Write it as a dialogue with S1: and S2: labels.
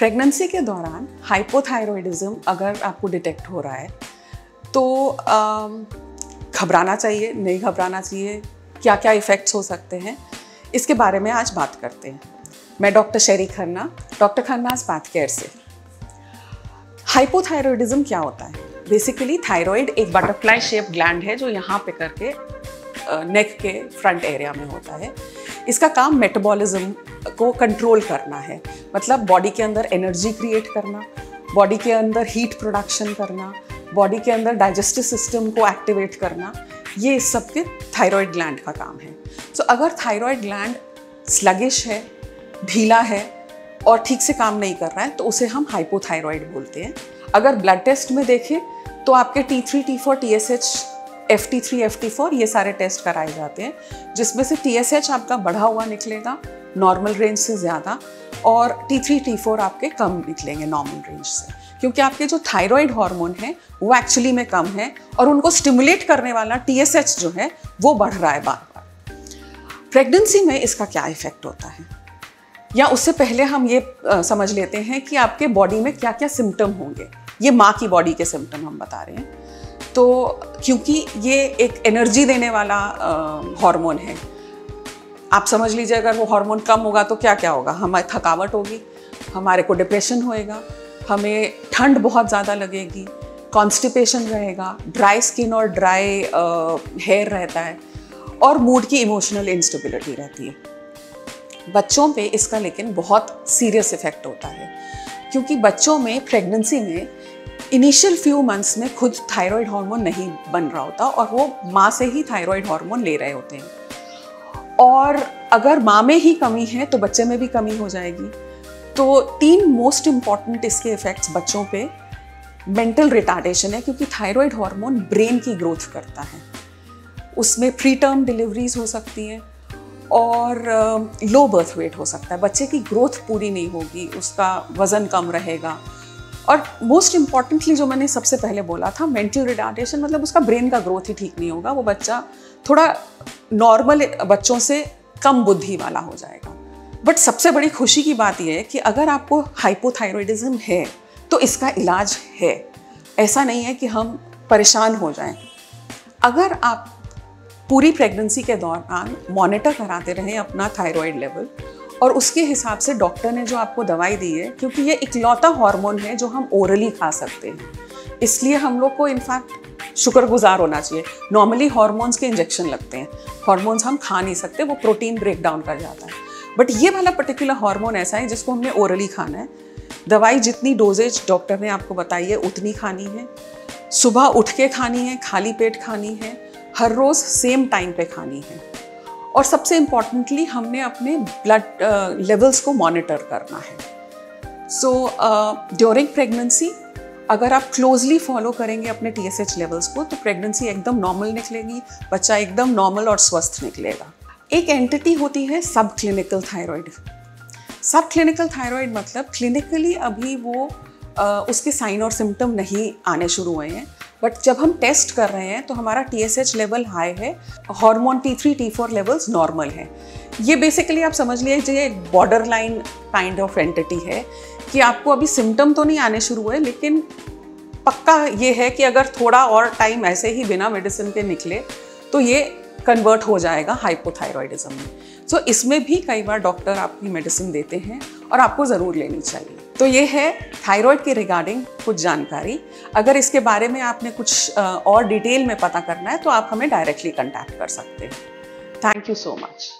S1: Pregnancy के दौरान hypothyroidism अगर आपको डिटेक्ट हो रहा है तो घबराना चाहिए, नहीं घबराना चाहिए, क्या क्या इफ़ेक्ट्स हो सकते हैं, इसके बारे में आज बात करते हैं। मैं डॉक्टर शेरी Khanna, doctor Khanna's path care से। हाइपोथायरॉयडिज्म क्या होता है? बेसिकली थायराइड एक बटरफ्लाई शेप ग्लैंड है जो यहाँ पे करके नेक के फ्रंट एरिया में होता है। इसका काम मेटाबॉलिज्म को कंट्रोल करना है, मतलब बॉडी के अंदर एनर्जी क्रिएट करना, बॉडी के अंदर हीट प्रोडक्शन करना, बॉडी के अंदर डाइजेस्टिव सिस्टम को एक्टिवेट करना, ये इस सब के थायराइड ग्लैंड का काम है। तो अगर थायराइड ग्लैंड स्लगिश है, ढीला है और ठीक से काम नहीं कर रहा है तो उसे हम हाइपोथायरॉइड बोलते हैं। अगर ब्लड टेस्ट में देखें तो आपके T3, T4, TSH, FT3, FT4 ये सारे टेस्ट कराए जाते हैं, जिसमें से TSH आपका बढ़ा हुआ निकलेगा नॉर्मल रेंज से ज़्यादा और T3, T4 आपके कम निकलेंगे नॉर्मल रेंज से, क्योंकि आपके जो थायराइड हार्मोन है वो एक्चुअली में कम है और उनको स्टिमुलेट करने वाला TSH जो है वो बढ़ रहा है बार बार। प्रेगनेंसी में इसका क्या इफेक्ट होता है, या उससे पहले हम ये समझ लेते हैं कि आपके बॉडी में क्या क्या सिम्टम होंगे। ये माँ की बॉडी के सिम्टम हम बता रहे हैं, तो क्योंकि ये एक एनर्जी देने वाला हार्मोन है। आप समझ लीजिए अगर वो हार्मोन कम होगा तो क्या क्या होगा, हमें थकावट होगी, हमारे को डिप्रेशन होएगा, हमें ठंड बहुत ज़्यादा लगेगी, कॉन्स्टिपेशन रहेगा, ड्राई स्किन और ड्राई हेयर रहता है और मूड की इमोशनल इंस्टेबिलिटी रहती है। बच्चों पे इसका लेकिन बहुत सीरियस इफेक्ट होता है, क्योंकि बच्चों में प्रेगनेंसी में इनिशियल फ्यू मंथ्स में खुद थायराइड हार्मोन नहीं बन रहा होता और वो माँ से ही थायराइड हार्मोन ले रहे होते हैं, और अगर माँ में ही कमी है तो बच्चे में भी कमी हो जाएगी। तो 3 मोस्ट इम्पॉर्टेंट इसके इफेक्ट्स बच्चों पे मेंटल रिटार्डेशन है, क्योंकि थायराइड हार्मोन ब्रेन की ग्रोथ करता है, उसमें प्री टर्म डिलीवरीज हो सकती हैं और लो बर्थ वेट हो सकता है, बच्चे की ग्रोथ पूरी नहीं होगी, उसका वज़न कम रहेगा। और मोस्ट इम्पॉर्टेंटली जो मैंने सबसे पहले बोला था, मेंटल रिटार्डेशन, मतलब उसका ब्रेन का ग्रोथ ही ठीक नहीं होगा, वो बच्चा थोड़ा नॉर्मल बच्चों से कम बुद्धि वाला हो जाएगा। बट सबसे बड़ी खुशी की बात यह है कि अगर आपको हाइपोथायरॉयडिज्म है तो इसका इलाज है, ऐसा नहीं है कि हम परेशान हो जाएं। अगर आप पूरी प्रेगनेंसी के दौरान मॉनिटर कराते रहें अपना थायराइड लेवल और उसके हिसाब से डॉक्टर ने जो आपको दवाई दी है, क्योंकि ये इकलौता हार्मोन है जो हम ओरली खा सकते हैं, इसलिए हम लोग को इनफैक्ट शुक्रगुजार होना चाहिए। नॉर्मली हार्मोन्स के इंजेक्शन लगते हैं, हार्मोन्स हम खा नहीं सकते, वो प्रोटीन ब्रेक डाउन कर जाता है, बट ये वाला पर्टिकुलर हार्मोन ऐसा है जिसको हमने ओरली खाना है। दवाई जितनी डोजेज डॉक्टर ने आपको बताई है उतनी खानी है, सुबह उठ के खानी है, खाली पेट खानी है, हर रोज़ सेम टाइम पे खानी है, और सबसे इम्पॉर्टेंटली हमने अपने ब्लड लेवल्स को मॉनिटर करना है। सो ड्यूरिंग प्रेगनेंसी अगर आप क्लोजली फॉलो करेंगे अपने TSH लेवल्स को तो प्रेगनेंसी एकदम नॉर्मल निकलेगी, बच्चा एकदम नॉर्मल और स्वस्थ निकलेगा। एक एंटिटी होती है सब क्लिनिकल थायराइड। सब क्लिनिकल थायराइड मतलब क्लिनिकली अभी वो उसके साइन और सिम्टम नहीं आने शुरू हुए हैं, बट जब हम टेस्ट कर रहे हैं तो हमारा TSH लेवल हाई है, hormone T3, T4 levels normal है। ये बेसिकली आप समझ लीजिए एक border line kind of entity है कि आपको अभी सिम्टम तो नहीं आने शुरू हुए, लेकिन पक्का ये है कि अगर थोड़ा और टाइम ऐसे ही बिना मेडिसिन के निकले तो ये कन्वर्ट हो जाएगा हाइपोथायरॉयडिज्म में। सो इसमें भी कई बार डॉक्टर आपकी मेडिसिन देते हैं और आपको ज़रूर लेनी चाहिए। तो ये है थायराइड के रिगार्डिंग कुछ जानकारी। अगर इसके बारे में आपने कुछ और डिटेल में पता करना है तो आप हमें डायरेक्टली कॉन्टैक्ट कर सकते हैं। Thank you so much.